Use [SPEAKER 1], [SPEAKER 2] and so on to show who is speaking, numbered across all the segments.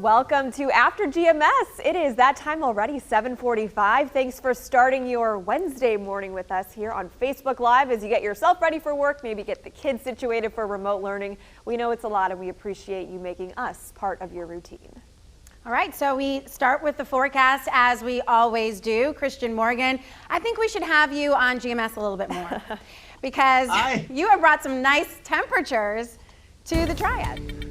[SPEAKER 1] Welcome to After GMS. It is that time already, 7:45. Thanks for starting your Wednesday morning with us here on Facebook Live as you get yourself ready for work, maybe get the kids situated for remote learning. We know it's a lot and we appreciate you making us part of your routine.
[SPEAKER 2] All right, so we start with the forecast as we always do. Christian Morgan, I think we should have you on GMS a little bit more because you have brought some nice temperatures to the Triad.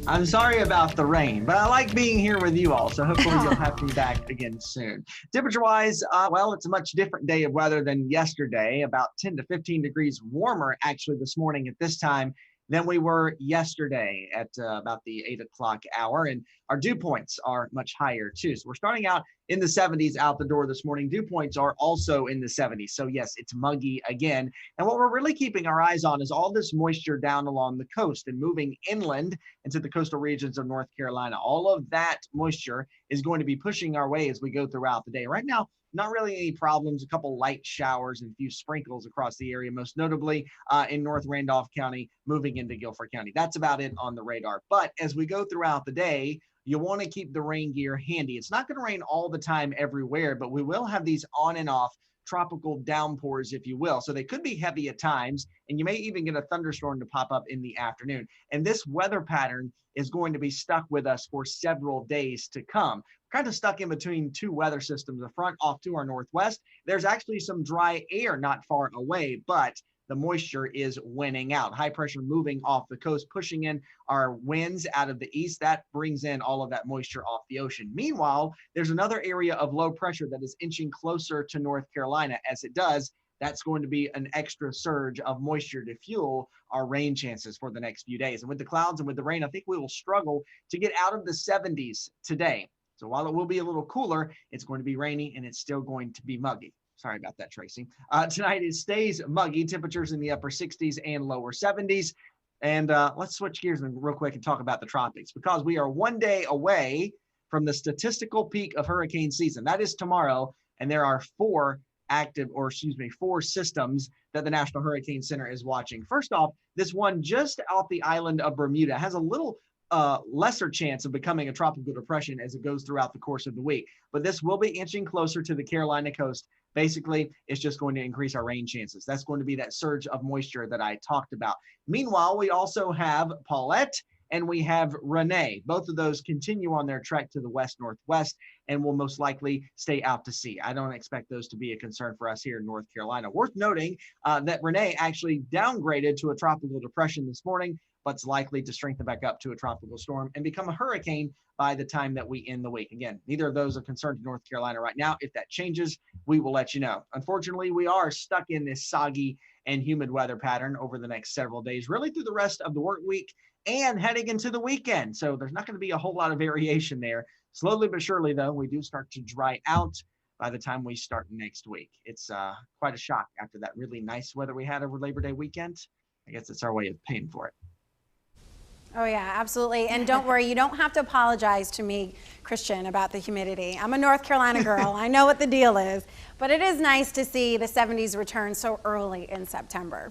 [SPEAKER 3] I'm sorry about the rain, but I like being here with you all, so hopefully you'll have me back again soon. Temperature-wise, well, it's a much different day of weather than yesterday, about 10 to 15 degrees warmer actually this morning at this time than we were yesterday at about the 8 o'clock hour, and our dew points are much higher too. So we're starting out in the 70s out the door this morning. Dew points are also in the 70s. So yes, it's muggy again. And what we're really keeping our eyes on is all this moisture down along the coast and moving inland into the coastal regions of North Carolina. All of that moisture is going to be pushing our way as we go throughout the day. Right now, not really any problems, a couple light showers and a few sprinkles across the area, most notably in North Randolph County, moving into Guilford County. That's about it on the radar. But as we go throughout the day, you want to keep the rain gear handy. It's not going to rain all the time everywhere, but we will have these on and off tropical downpours, if you will. So they could be heavy at times, and you may even get a thunderstorm to pop up in the afternoon. And this weather pattern is going to be stuck with us for several days to come. Kind of stuck in between two weather systems. The front off to our northwest, there's actually some dry air not far away, but the moisture is winning out. High pressure moving off the coast, pushing in our winds out of the east. That brings in all of that moisture off the ocean. Meanwhile, there's another area of low pressure that is inching closer to North Carolina. As it does, that's going to be an extra surge of moisture to fuel our rain chances for the next few days. And with the clouds and with the rain, I think we will struggle to get out of the 70s today. So while it will be a little cooler, it's going to be rainy and it's still going to be muggy. Sorry about that, Tracy. Tonight it stays muggy, temperatures in the upper 60s and lower 70s. And let's switch gears real quick and talk about the tropics, because we are one day away from the statistical peak of hurricane season. That is tomorrow, and there are four systems that the National Hurricane Center is watching. First off, this one just off the island of Bermuda has a little lesser chance of becoming a tropical depression as it goes throughout the course of the week. But this will be inching closer to the Carolina coast. Basically, it's just going to increase our rain chances. That's going to be that surge of moisture that I talked about. Meanwhile, we also have Paulette and we have Renee. Both of those continue on their trek to the west-northwest and will most likely stay out to sea. I don't expect those to be a concern for us here in North Carolina. Worth noting that Renee actually downgraded to a tropical depression this morning, but it's likely to strengthen back up to a tropical storm and become a hurricane by the time that we end the week. Again, neither of those are concerned to North Carolina right now. If that changes, we will let you know. Unfortunately, we are stuck in this soggy and humid weather pattern over the next several days, really through the rest of the work week and heading into the weekend. So there's not going to be a whole lot of variation there. Slowly but surely, though, we do start to dry out by the time we start next week. It's quite a shock after that really nice weather we had over Labor Day weekend. I guess it's our way of paying for it.
[SPEAKER 2] Oh yeah, absolutely. And don't worry, you don't have to apologize to me, Christian, about the humidity. I'm a North Carolina girl. I know what the deal is. But it is nice to see the 70s return so early in September.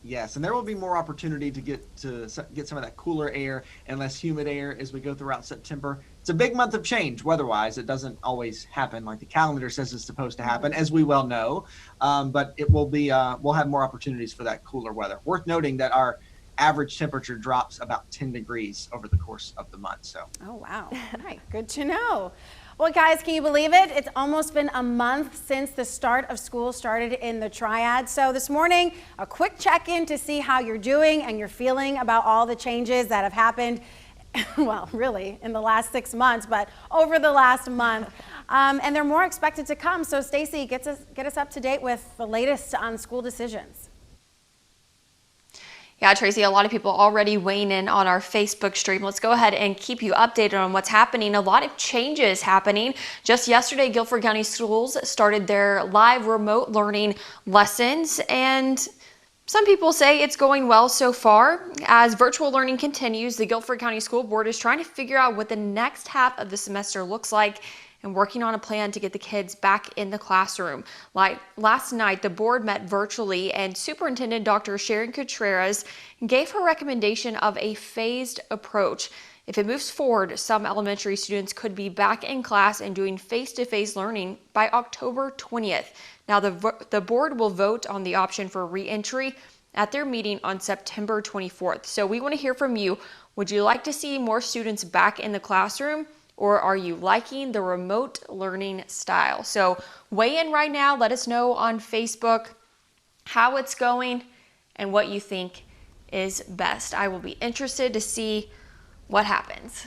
[SPEAKER 3] Yes, and there will be more opportunity to get some of that cooler air and less humid air as we go throughout September. it's a big month of change weather-wise. It doesn't always happen like the calendar says it's supposed to happen, as we well know. But it will be, we'll have more opportunities for that cooler weather. Worth noting that our average temperature drops about 10 degrees over the course of the month. So.
[SPEAKER 2] Oh, wow. All right. Good to know. Well, guys, can you believe it? It's almost been a month since the start of school started in the Triad. So this morning, a quick check-in to see how you're doing and you're feeling about all the changes that have happened, well, really, in the last 6 months, but over the last month. And they're more expected to come. So Stacy, get us up to date with the latest on school decisions.
[SPEAKER 4] Yeah, Tracy, a lot of people already weighing in on our Facebook stream. Let's go ahead and keep you updated on what's happening. A lot of changes happening. Just yesterday, Guilford County Schools started their live remote learning lessons, and some people say it's going well so far. As virtual learning continues, the Guilford County School Board is trying to figure out what the next half of the semester looks like and working on a plan to get the kids back in the classroom. Like last night, the board met virtually, and Superintendent Dr. Sharon Contreras gave her recommendation of a phased approach. If it moves forward, some elementary students could be back in class and doing face-to-face learning by October 20th. Now, the board will vote on the option for re-entry at their meeting on September 24th. So we want to hear from you. Would you like to see more students back in the classroom, or are you liking the remote learning style? So weigh in right now. Let us know on Facebook how it's going and what you think is best. I will be interested to see what happens.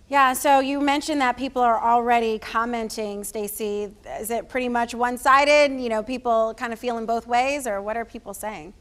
[SPEAKER 2] Yeah, so you mentioned that people are already commenting, Stacy. Is it pretty much one-sided? You know, people kind of feeling both ways, or what are people saying?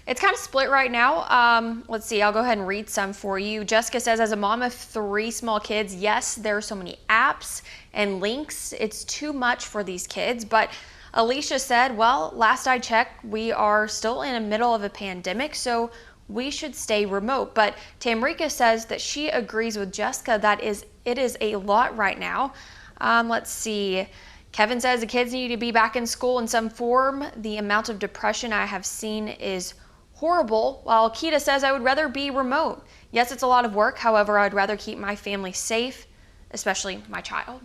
[SPEAKER 4] It's kind of split right now. Let's see, I'll go ahead and read some for you. Jessica says, as a mom of 3 small kids, yes, there are so many apps and links. It's too much for these kids. But Alicia said, well, last I checked, we are still in the middle of a pandemic, so we should stay remote. But Tamrika says that she agrees with Jessica that it is a lot right now. Let's see. Kevin says the kids need to be back in school in some form. The amount of depression I have seen is horrible, while Keita says I would rather be remote. Yes, it's a lot of work. However, I'd rather keep my family safe, especially my child.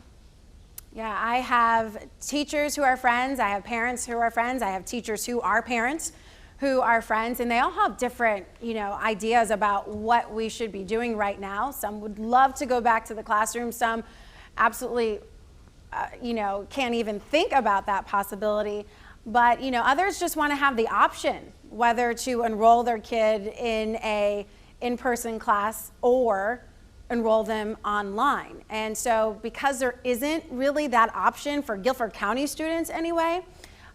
[SPEAKER 2] Yeah, I have teachers who are friends. I have parents who are friends. I have teachers who are parents who are friends, and they all have different, ideas about what we should be doing right now. Some would love to go back to the classroom. Some absolutely, can't even think about that possibility. But, others just want to have the option whether to enroll their kid in a in-person class or enroll them online. And so because there isn't really that option for Guilford County students anyway,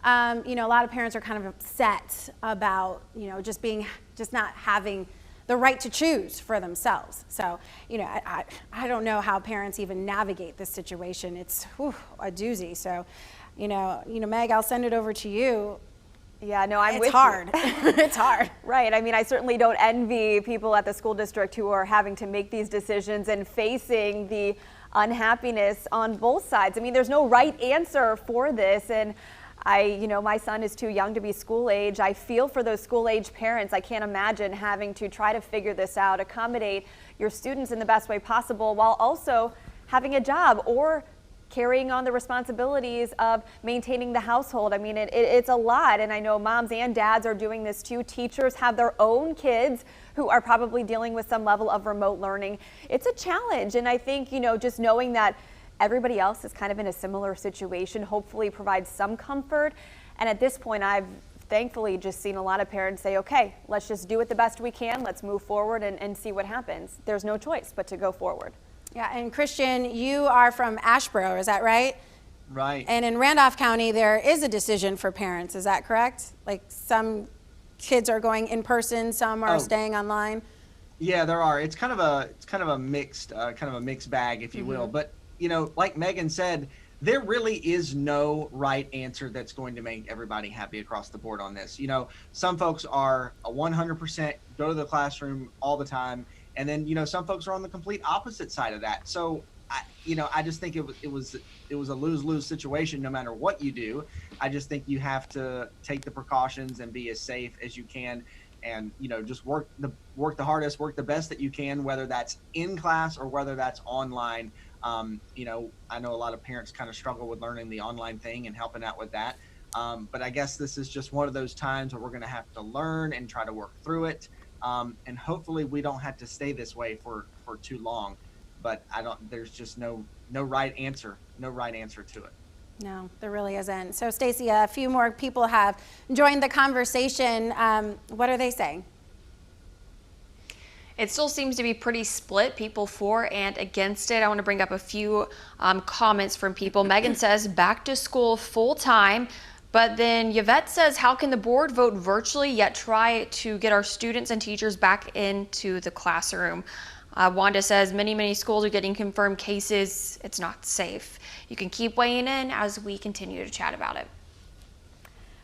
[SPEAKER 2] a lot of parents are kind of upset about, just not having the right to choose for themselves. So, I don't know how parents even navigate this situation. It's a doozy. So, Meg, I'll send it over to you.
[SPEAKER 1] Yeah, no, I'm with you.
[SPEAKER 2] It's hard. It's hard.
[SPEAKER 1] Right. I mean, I certainly don't envy people at the school district who are having to make these decisions and facing the unhappiness on both sides. I mean, there's no right answer for this. And my son is too young to be school age. I feel for those school age parents. I can't imagine having to try to figure this out, accommodate your students in the best way possible while also having a job or carrying on the responsibilities of maintaining the household. I mean, it's a lot, and I know moms and dads are doing this too. Teachers have their own kids who are probably dealing with some level of remote learning. It's a challenge, and I think, just knowing that everybody else is kind of in a similar situation hopefully provides some comfort. And at this point, I've thankfully just seen a lot of parents say, okay, let's just do it the best we can. Let's move forward and see what happens. There's no choice but to go forward.
[SPEAKER 2] Yeah, and Christian, you are from Asheboro, is that right?
[SPEAKER 3] Right.
[SPEAKER 2] And in Randolph County, there is a decision for parents, is that correct? Like some kids are going in person, some are staying online?
[SPEAKER 3] Yeah, there are. It's kind of a mixed bag, if you will. But, like Megan said, there really is no right answer that's going to make everybody happy across the board on this. Some folks are a 100% go to the classroom all the time. And then, some folks are on the complete opposite side of that. So, I just think it was a lose-lose situation no matter what you do. I just think you have to take the precautions and be as safe as you can. and just work the hardest, work the best that you can, whether that's in class or whether that's online. I know a lot of parents kind of struggle with learning the online thing and helping out with that. But I guess this is just one of those times where we're going to have to learn and try to work through it. And hopefully we don't have to stay this way for too long. But there's just no right answer to it.
[SPEAKER 2] No, there really isn't. So Stacy, a few more people have joined the conversation. What are they saying?
[SPEAKER 4] It still seems to be pretty split, people for and against it. I want to bring up a few comments from people. Megan says back to school full time. But then Yvette says, how can the board vote virtually yet try to get our students and teachers back into the classroom? Wanda says many schools are getting confirmed cases. It's not safe. You can keep weighing in as we continue to chat about it.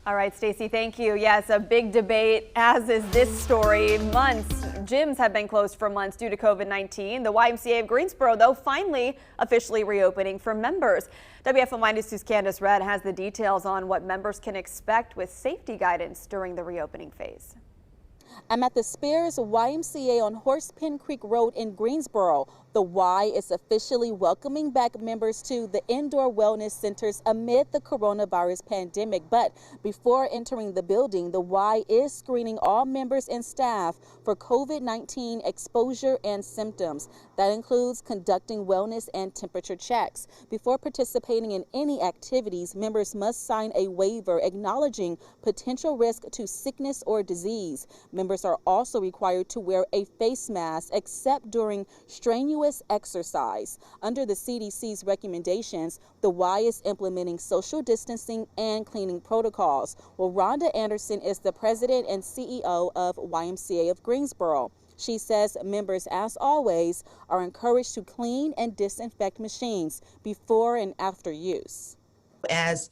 [SPEAKER 1] All right, Stacy, thank you. Yes, a big debate, as is this story. Gyms have been closed for months due to COVID-19. The YMCA of Greensboro, though, finally officially reopening for members. WFMY News 2's Candace Redd has the details on what members can expect with safety guidance during the reopening phase.
[SPEAKER 5] I'm at the Spears YMCA on Horsepen Creek Road in Greensboro. The Y is officially welcoming back members to the indoor wellness centers amid the coronavirus pandemic. But before entering the building, the Y is screening all members and staff for COVID-19 exposure and symptoms. That includes conducting wellness and temperature checks. Before participating in any activities, members must sign a waiver acknowledging potential risk to sickness or disease. Members are also required to wear a face mask except during strenuous exercise. Under the CDC's recommendations, the Y is implementing social distancing and cleaning protocols. Well, Rhonda Anderson is the president and CEO of YMCA of Greensboro. She says members, as always, are encouraged to clean and disinfect machines before and after use.
[SPEAKER 6] As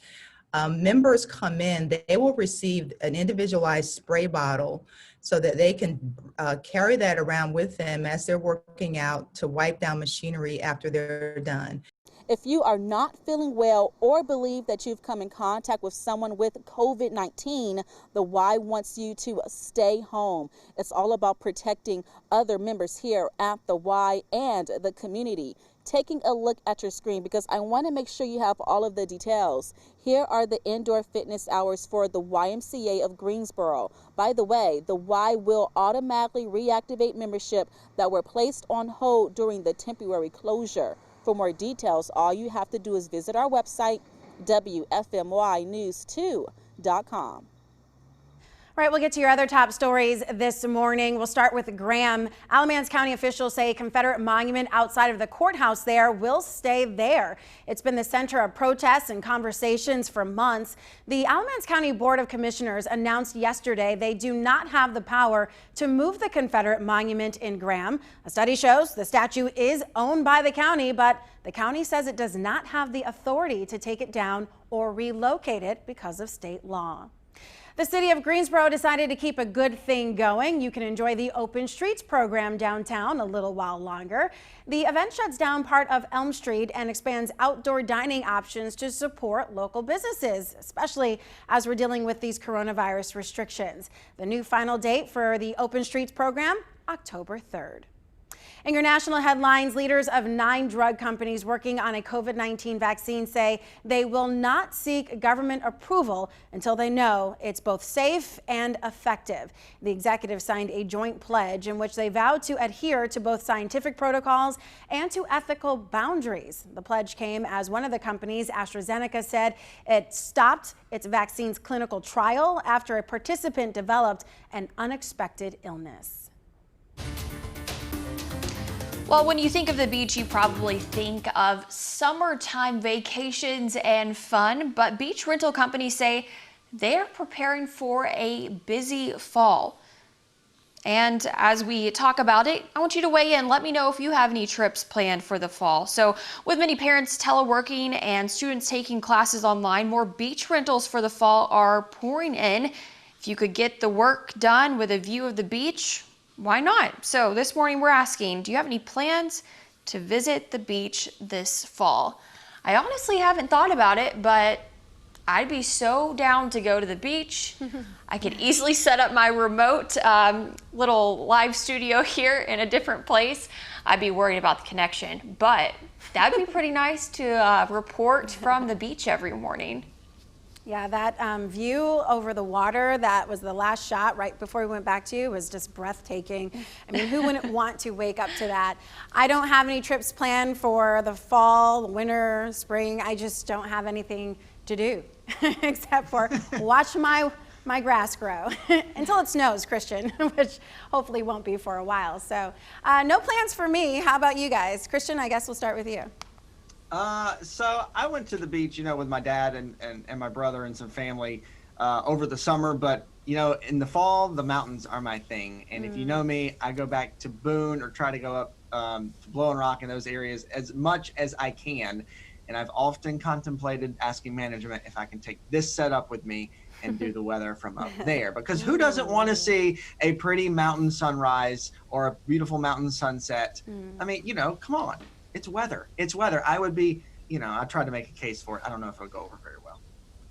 [SPEAKER 6] members come in, they will receive an individualized spray bottle so that they can carry that around with them as they're working out to wipe down machinery after they're done.
[SPEAKER 5] If you are not feeling well or believe that you've come in contact with someone with COVID-19, the Y wants you to stay home. It's all about protecting other members here at the Y and the community. Taking a look at your screen, because I want to make sure you have all of the details. Here are the indoor fitness hours for the YMCA of Greensboro. By the way, the Y will automatically reactivate membership that were placed on hold during the temporary closure. For more details, all you have to do is visit our website, WFMYnews2.com.
[SPEAKER 2] All right, we'll get to your other top stories this morning. We'll start with Graham. Alamance County officials say a Confederate monument outside of the courthouse there will stay there. It's been the center of protests and conversations for months. The Alamance County Board of Commissioners announced yesterday they do not have the power to move the Confederate monument in Graham. A study shows the statue is owned by the county, but the county says it does not have the authority to take it down or relocate it because of state law. The city of Greensboro decided to keep a good thing going. You can enjoy the Open Streets program downtown a little while longer. The event shuts down part of Elm Street and expands outdoor dining options to support local businesses, especially as we're dealing with these coronavirus restrictions. The new final date for the Open Streets program, October 3rd. In your national headlines, leaders of 9 drug companies working on a COVID-19 vaccine say they will not seek government approval until they know it's both safe and effective. The executive signed a joint pledge in which they vowed to adhere to both scientific protocols and to ethical boundaries. The pledge came as one of the companies, AstraZeneca, said it stopped its vaccine's clinical trial after a participant developed an unexpected illness.
[SPEAKER 4] Well, when you think of the beach, you probably think of summertime vacations and fun, but beach rental companies say they're preparing for a busy fall. And as we talk about it, I want you to weigh in. Let me know if you have any trips planned for the fall. So with many parents teleworking and students taking classes online, more beach rentals for the fall are pouring in. If you could get the work done with a view of the beach, why not? So this morning we're asking, do you have any plans to visit the beach this fall? I honestly haven't thought about it, but I'd be so down to go to the beach. I could easily set up my remote little live studio here in a different place. I'd be worried about the connection, but that'd be pretty nice to report from the beach every morning.
[SPEAKER 2] Yeah, that view over the water, that was the last shot right before we went back to you, was just breathtaking. I mean, who wouldn't want to wake up to that? I don't have any trips planned for the fall, winter, spring. I just don't have anything to do except for watch my grass grow until it snows, Christian, which hopefully won't be for a while. So no plans for me. How about you guys? Christian, I guess we'll start with you.
[SPEAKER 3] So I went to the beach, with my dad and my brother and some family over the summer. But, in the fall, the mountains are my thing. And if you know me, I go back to Boone or try to go up to Blowing Rock in those areas as much as I can. And I've often contemplated asking management if I can take this setup with me and do the weather from up there. Because who doesn't want to see a pretty mountain sunrise or a beautiful mountain sunset? I mean, come on. It's weather. It's weather. I would be, I tried to make a case for it. I don't know if it would go over very well.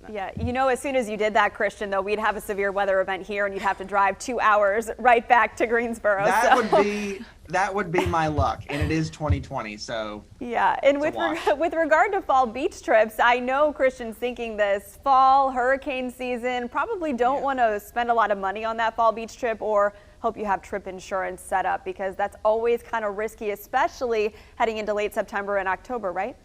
[SPEAKER 1] Yeah, as soon as you did that, Christian, though, we'd have a severe weather event here and you'd have to drive 2 hours right back to Greensboro.
[SPEAKER 3] That would be my luck, and it is 2020, so.
[SPEAKER 1] Yeah, and with regard to fall beach trips, I know Christian's thinking this fall hurricane season, probably don't want to spend a lot of money on that fall beach trip, or hope you have trip insurance set up, because that's always kind of risky, especially heading into late September and October, right?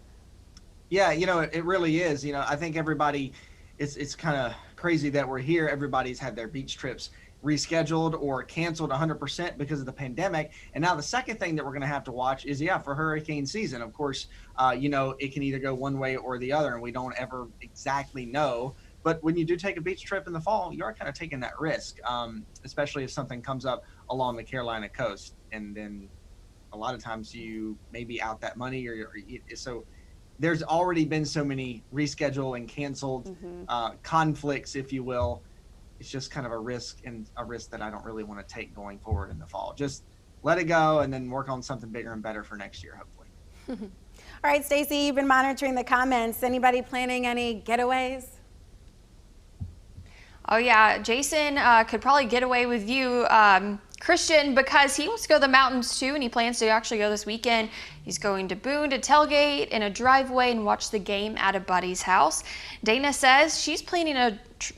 [SPEAKER 3] Yeah, it really is. I think everybody, it's kind of crazy that we're here. Everybody's had their beach trips rescheduled or canceled 100% because of the pandemic. And now the second thing that we're going to have to watch is, for hurricane season. Of course, it can either go one way or the other, and we don't ever exactly know. But when you do take a beach trip in the fall, you are kind of taking that risk, especially if something comes up along the Carolina coast. And then a lot of times you may be out that money, so there's already been so many rescheduled and canceled conflicts, if you will. It's just kind of a risk that I don't really want to take going forward in the fall. Just let it go and then work on something bigger and better for next year, hopefully.
[SPEAKER 2] All right, Stacy, you've been monitoring the comments. Anybody planning any getaways?
[SPEAKER 4] Oh yeah, Jason could probably get away with you, Christian, because he wants to go to the mountains too, and he plans to actually go this weekend. He's going to Boone to tailgate in a driveway and watch the game at a buddy's house. Dana says she's planning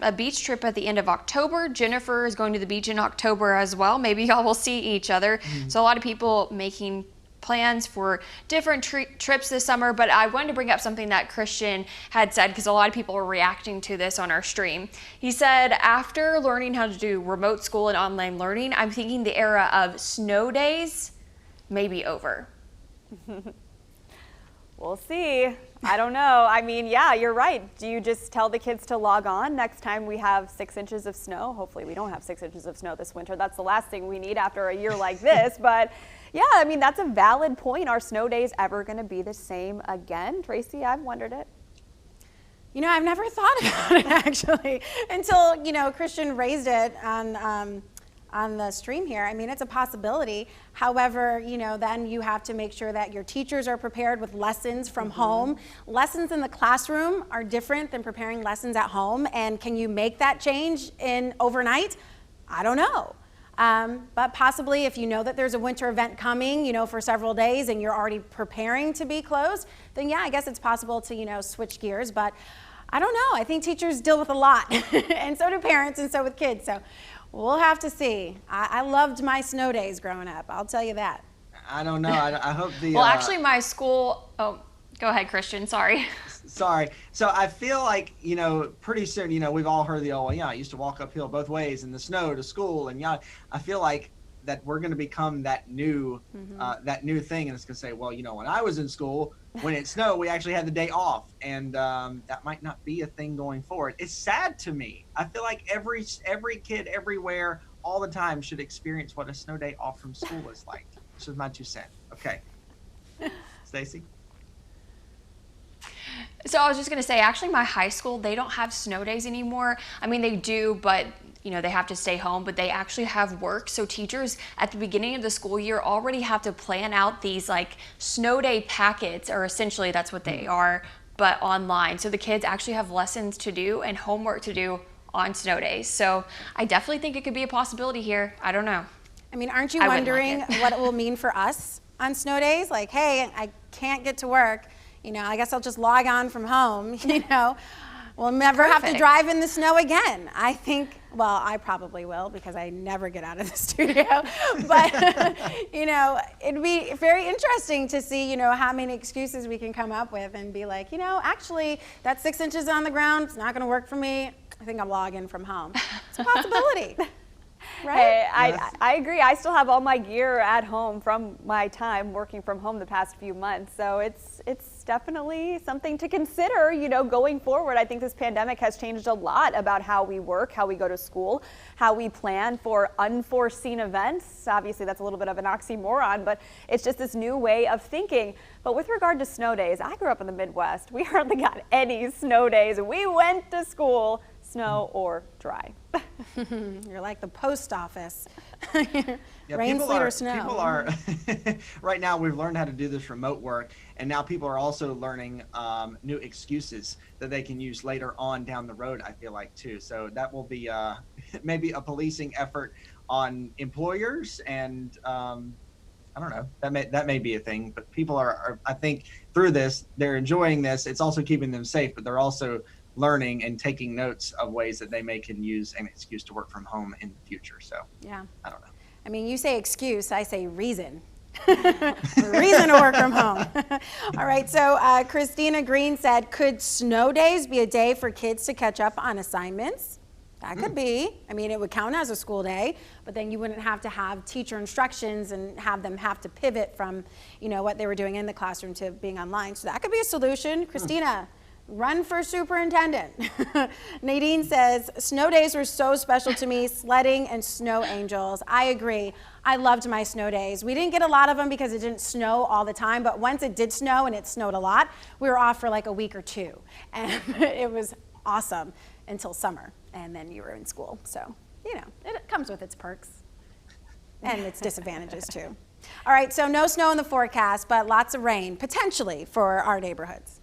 [SPEAKER 4] a beach trip at the end of October. Jennifer is going to the beach in October as well. Maybe y'all will see each other. So a lot of people making plans for different trips this summer, but I wanted to bring up something that Christian had said, because a lot of people were reacting to this on our stream. He said, after learning how to do remote school and online learning, I'm thinking the era of snow days may be over.
[SPEAKER 1] We'll see. I don't know. I mean, yeah, you're right. Do you just tell the kids to log on next time we have 6 inches of snow? Hopefully we don't have 6 inches of snow this winter. That's the last thing we need after a year like this. But yeah, I mean, that's a valid point. Are snow days ever going to be the same again? Tracy, I've wondered it.
[SPEAKER 2] I've never thought about it actually until, Christian raised it on the stream here. I mean, it's a possibility. However, then you have to make sure that your teachers are prepared with lessons from home. Lessons in the classroom are different than preparing lessons at home. And can you make that change overnight? I don't know. But possibly if you know that there's a winter event coming, for several days and you're already preparing to be closed, then yeah, I guess it's possible to, switch gears. But I don't know. I think teachers deal with a lot and so do parents and so with kids. So we'll have to see. I loved my snow days growing up. I'll tell you that.
[SPEAKER 3] I don't know. I hope the...
[SPEAKER 4] Well, actually my school... Oh, go ahead, Christian. Sorry.
[SPEAKER 3] Sorry. So I feel like, pretty soon, we've all heard the old, I used to walk uphill both ways in the snow to school. And I feel like that we're going to become that new thing. And it's going to say, well, when I was in school, when it snowed, we actually had the day off. And that might not be a thing going forward. It's sad to me. I feel like every kid everywhere all the time should experience what a snow day off from school is like. This is my 2 cents. Okay. Stacy?
[SPEAKER 4] So I was just going to say, actually, my high school, they don't have snow days anymore. I mean, they do, but, they have to stay home, but they actually have work. So teachers at the beginning of the school year already have to plan out these, snow day packets, or essentially that's what they are, but online. So the kids actually have lessons to do and homework to do on snow days. So I definitely think it could be a possibility here. I don't know.
[SPEAKER 2] I mean, aren't you
[SPEAKER 4] I wouldn't
[SPEAKER 2] wondering
[SPEAKER 4] like it.
[SPEAKER 2] what it will mean for us on snow days? Like, hey, I can't get to work. You know, I guess I'll just log on from home, you know. We'll never have to
[SPEAKER 4] Perfect.
[SPEAKER 2] drive in the snow again. I think, well, I probably will because I never get out of the studio. But, you know, it'd be very interesting to see, you know, how many excuses we can come up with and be like, you know, actually, that 6 inches on the ground, it's not going to work for me. I think I'll log in from home. It's a possibility. Right?
[SPEAKER 1] Hey, I agree. I still have all my gear at home from my time working from home the past few months. So it's definitely something to consider, you know, going forward. I think this pandemic has changed a lot about how we work, how we go to school, how we plan for unforeseen events. Obviously, that's a little bit of an oxymoron, but it's just this new way of thinking. But with regard to snow days, I grew up in the Midwest. We hardly got any snow days. We went to school, snow or dry.
[SPEAKER 2] You're like the post office.
[SPEAKER 3] Yeah,
[SPEAKER 2] Rain, sleet, or snow.
[SPEAKER 3] People are right now. We've learned how to do this remote work, and now people are also learning new excuses that they can use later on down the road. I feel like too. So that will be maybe a policing effort on employers, and I don't know. That may be a thing. But people are I think through this, they're enjoying this. It's also keeping them safe, but they're also learning and taking notes of ways that they can use an excuse to work from home in the future. So
[SPEAKER 2] Yeah.
[SPEAKER 3] I don't know.
[SPEAKER 2] I mean, you say excuse, I say reason. Reason to work from home. All right, so Christina Green said, could snow days be a day for kids to catch up on assignments? That could be. I mean, it would count as a school day, but then you wouldn't have to have teacher instructions and have them have to pivot from, you know, what they were doing in the classroom to being online. So that could be a solution. Christina, run for superintendent. Nadine says, snow days were so special to me, sledding and snow angels. I agree. I loved my snow days. We didn't get a lot of them because it didn't snow all the time, but once it did snow and it snowed a lot, we were off for like a week or two. And it was awesome until summer, and then you were in school. So, you know, it comes with its perks and its disadvantages too. All right, so no snow in the forecast, but lots of rain, potentially, for our neighborhoods.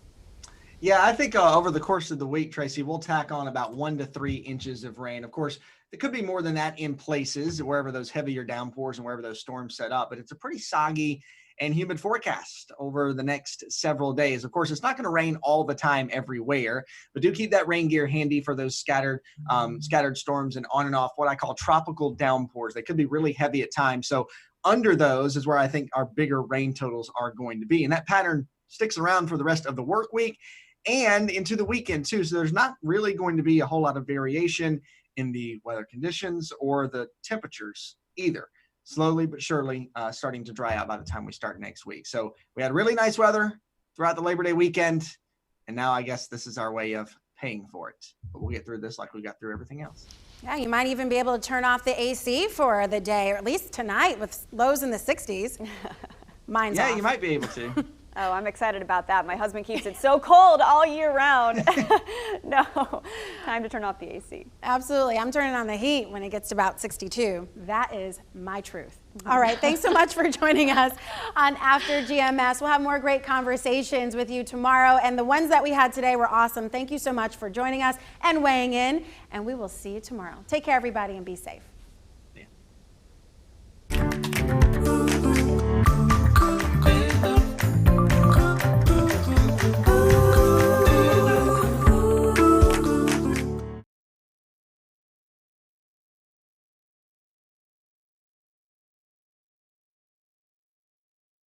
[SPEAKER 3] Yeah, I think over the course of the week, Tracy, we'll tack on about 1 to 3 inches of rain. Of course, it could be more than that in places, wherever those heavier downpours and wherever those storms set up. But it's a pretty soggy and humid forecast over the next several days. Of course, it's not going to rain all the time everywhere, but do keep that rain gear handy for those scattered storms and on and off what I call tropical downpours. They could be really heavy at times. So under those is where I think our bigger rain totals are going to be. And that pattern sticks around for the rest of the work week and into the weekend too. So there's not really going to be a whole lot of variation in the weather conditions or the temperatures either. Slowly but surely starting to dry out by the time we start next week. So we had really nice weather throughout the Labor Day weekend, and now I guess this is our way of paying for it. But we'll get through this like we got through everything else.
[SPEAKER 2] Yeah, you might even be able to turn off the AC for the day, or at least tonight with lows in the 60s. Mine's off.
[SPEAKER 3] Yeah, you might be able to.
[SPEAKER 1] Oh, I'm excited about that. My husband keeps it so cold all year round. No, time to turn off the AC.
[SPEAKER 2] Absolutely. I'm turning on the heat when it gets to about 62. That is my truth. All right. Thanks so much for joining us on After GMS. We'll have more great conversations with you tomorrow. And the ones that we had today were awesome. Thank you so much for joining us and weighing in. And we will see you tomorrow. Take care, everybody, and be safe.